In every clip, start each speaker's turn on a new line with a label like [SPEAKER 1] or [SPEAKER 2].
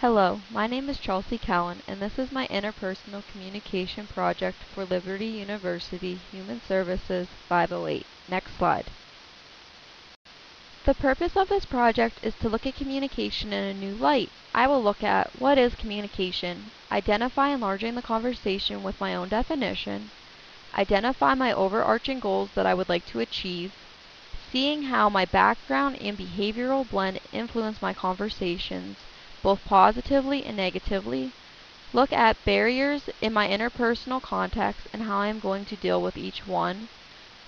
[SPEAKER 1] Hello, my name is Chelsea Cowan, and this is my interpersonal communication project for Liberty University Human Services 508. Next slide. The purpose of this project is to look at communication in a new light. I will look at what is communication, identify enlarging the conversation with my own definition, identify my overarching goals that I would like to achieve, seeing how my background and behavioral blend influence my conversations, both positively and negatively, look at barriers in my interpersonal context and how I am going to deal with each one,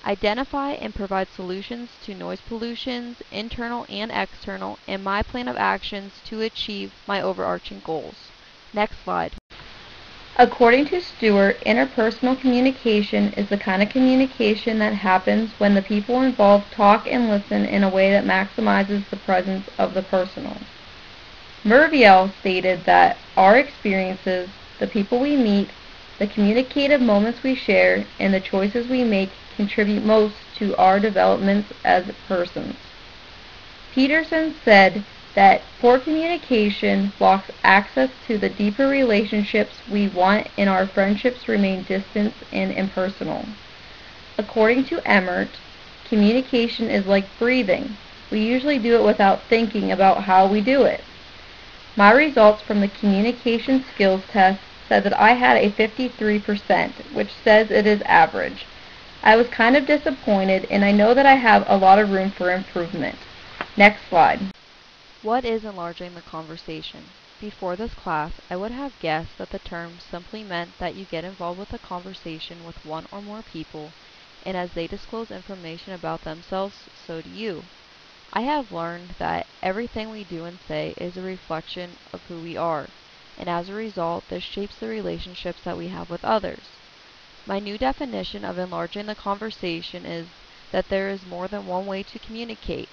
[SPEAKER 1] identify and provide solutions to noise pollutions, internal and external, and my plan of actions to achieve my overarching goals. Next slide. According to Stewart, interpersonal communication is the kind of communication that happens when the people involved talk and listen in a way that maximizes the presence of the personal. Merviel stated that our experiences, the people we meet, the communicative moments we share, and the choices we make contribute most to our developments as persons. Peterson said that poor communication blocks access to the deeper relationships we want, and our friendships remain distant and impersonal. According to Emmert, communication is like breathing. We usually do it without thinking about how we do it. My results from the communication skills test said that I had a 53%, which says it is average. I was kind of disappointed, and I know that I have a lot of room for improvement. Next slide. What is enlarging the conversation? Before this class, I would have guessed that the term simply meant that you get involved with a conversation with one or more people, and as they disclose information about themselves, so do you. I have learned that everything we do and say is a reflection of who we are, and as a result, this shapes the relationships that we have with others. My new definition of enlarging the conversation is that there is more than one way to communicate.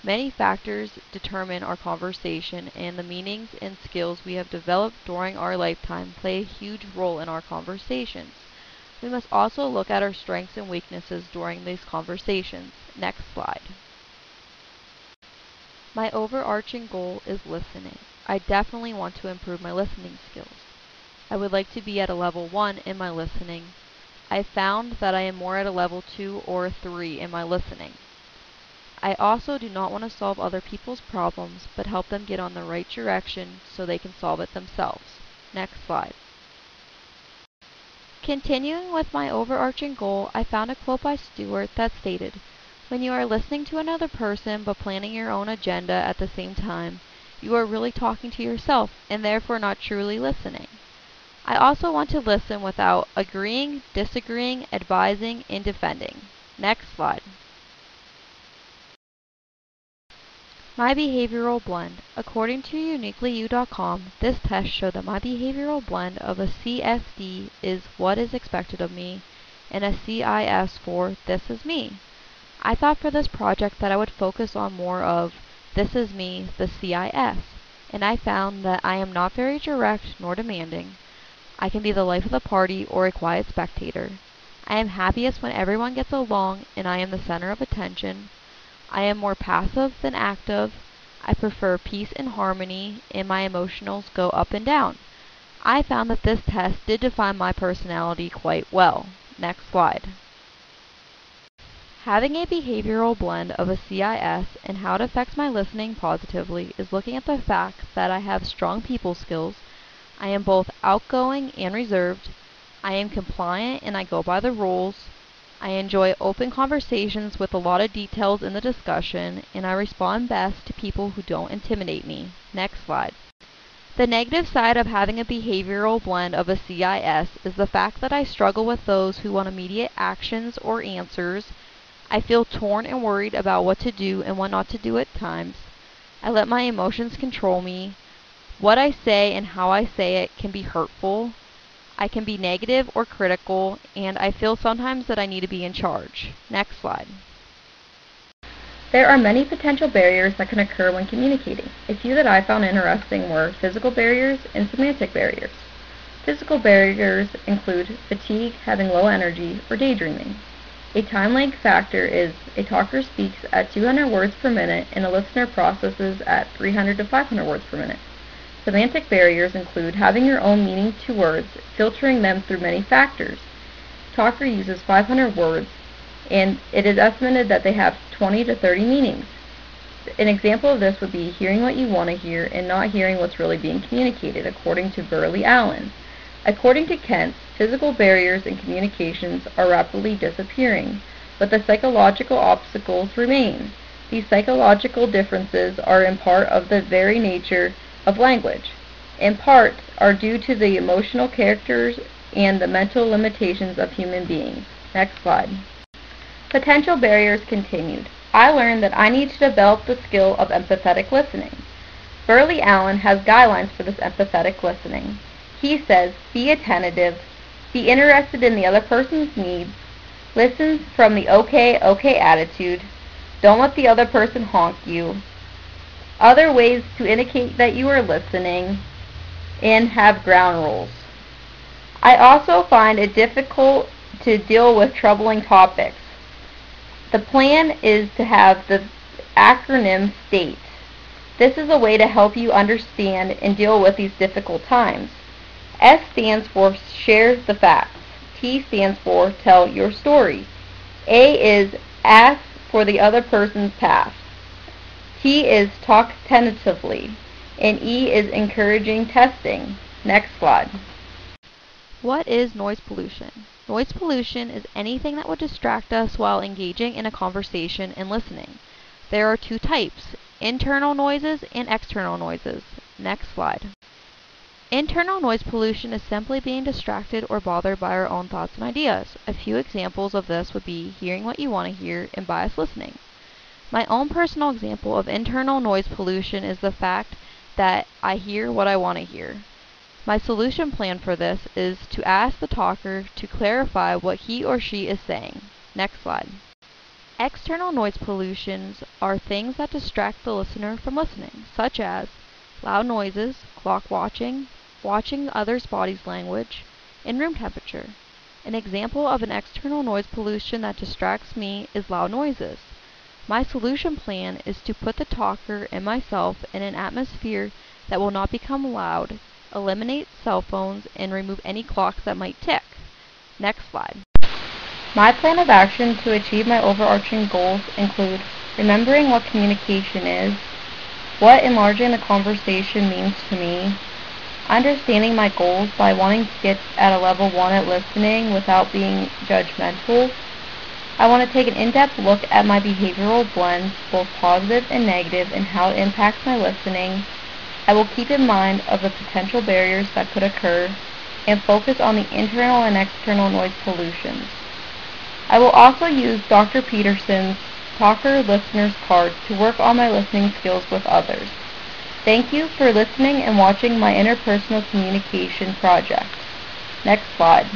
[SPEAKER 1] Many factors determine our conversation, and the meanings and skills we have developed during our lifetime play a huge role in our conversations. We must also look at our strengths and weaknesses during these conversations. Next slide. My overarching goal is listening. I definitely want to improve my listening skills. I would like to be at a level 1 in my listening. I found that I am more at a level 2 or 3 in my listening. I also do not want to solve other people's problems, but help them get on the right direction so they can solve it themselves. Next slide. Continuing with my overarching goal, I found a quote by Stewart that stated, "When you are listening to another person but planning your own agenda at the same time, you are really talking to yourself and therefore not truly listening." I also want to listen without agreeing, disagreeing, advising, and defending. Next slide. My behavioral blend. According to uniquelyu.com, this test showed that my behavioral blend of a CSD is what is expected of me, and a CIS for this is me. I thought for this project that I would focus on more of this is me, the CIS, and I found that I am not very direct nor demanding. I can be the life of the party or a quiet spectator. I am happiest when everyone gets along and I am the center of attention. I am more passive than active. I prefer peace and harmony, and my emotionals go up and down. I found that this test did define my personality quite well. Next slide. Having a behavioral blend of a CIS and how it affects my listening positively is looking at the fact that I have strong people skills. I am both outgoing and reserved. I am compliant and I go by the rules. I enjoy open conversations with a lot of details in the discussion, and I respond best to people who don't intimidate me. Next slide. The negative side of having a behavioral blend of a CIS is the fact that I struggle with those who want immediate actions or answers. I feel torn and worried about what to do and what not to do at times. I let my emotions control me. What I say and how I say it can be hurtful. I can be negative or critical, and I feel sometimes that I need to be in charge. Next slide. There are many potential barriers that can occur when communicating. A few that I found interesting were physical barriers and semantic barriers. Physical barriers include fatigue, having low energy, or daydreaming. A time lag factor is a talker speaks at 200 words per minute and a listener processes at 300 to 500 words per minute. Semantic barriers include having your own meaning to words, filtering them through many factors. Talker uses 500 words, and it is estimated that they have 20 to 30 meanings. An example of this would be hearing what you want to hear and not hearing what's really being communicated, according to Burley Allen. According to Kent, physical barriers in communications are rapidly disappearing, but the psychological obstacles remain. These psychological differences are in part of the very nature of language. In part are due to the emotional characters and the mental limitations of human beings. Next slide. Potential barriers continued. I learned that I need to develop the skill of empathetic listening. Burley Allen has guidelines for this empathetic listening. He says, be attentive, be interested in the other person's needs, listen from the okay attitude, don't let the other person honk you, other ways to indicate that you are listening, and have ground rules. I also find it difficult to deal with troubling topics. The plan is to have the acronym STATE. This is a way to help you understand and deal with these difficult times. S stands for share the facts. T stands for tell your story. A is ask for the other person's past. T is talk tentatively. And E is encouraging testing. Next slide. What is noise pollution? Noise pollution is anything that would distract us while engaging in a conversation and listening. There are two types, internal noises and external noises. Next slide. Internal noise pollution is simply being distracted or bothered by our own thoughts and ideas. A few examples of this would be hearing what you want to hear and biased listening. My own personal example of internal noise pollution is the fact that I hear what I want to hear. My solution plan for this is to ask the talker to clarify what he or she is saying. Next slide. External noise pollutions are things that distract the listener from listening, such as loud noises, clock watching, watching others' body's language, and room temperature. An example of an external noise pollution that distracts me is loud noises. My solution plan is to put the talker and myself in an atmosphere that will not become loud, eliminate cell phones, and remove any clocks that might tick. Next slide. My plan of action to achieve my overarching goals include remembering what communication is, what enlarging the conversation means to me, understanding my goals by wanting to get at a level 1 at listening without being judgmental. I want to take an in-depth look at my behavioral blends, both positive and negative, and how it impacts my listening. I will keep in mind of the potential barriers that could occur and focus on the internal and external noise pollutions. I will also use Dr. Peterson's Talker Listener's Card to work on my listening skills with others. Thank you for listening and watching my interpersonal communication project. Next slide.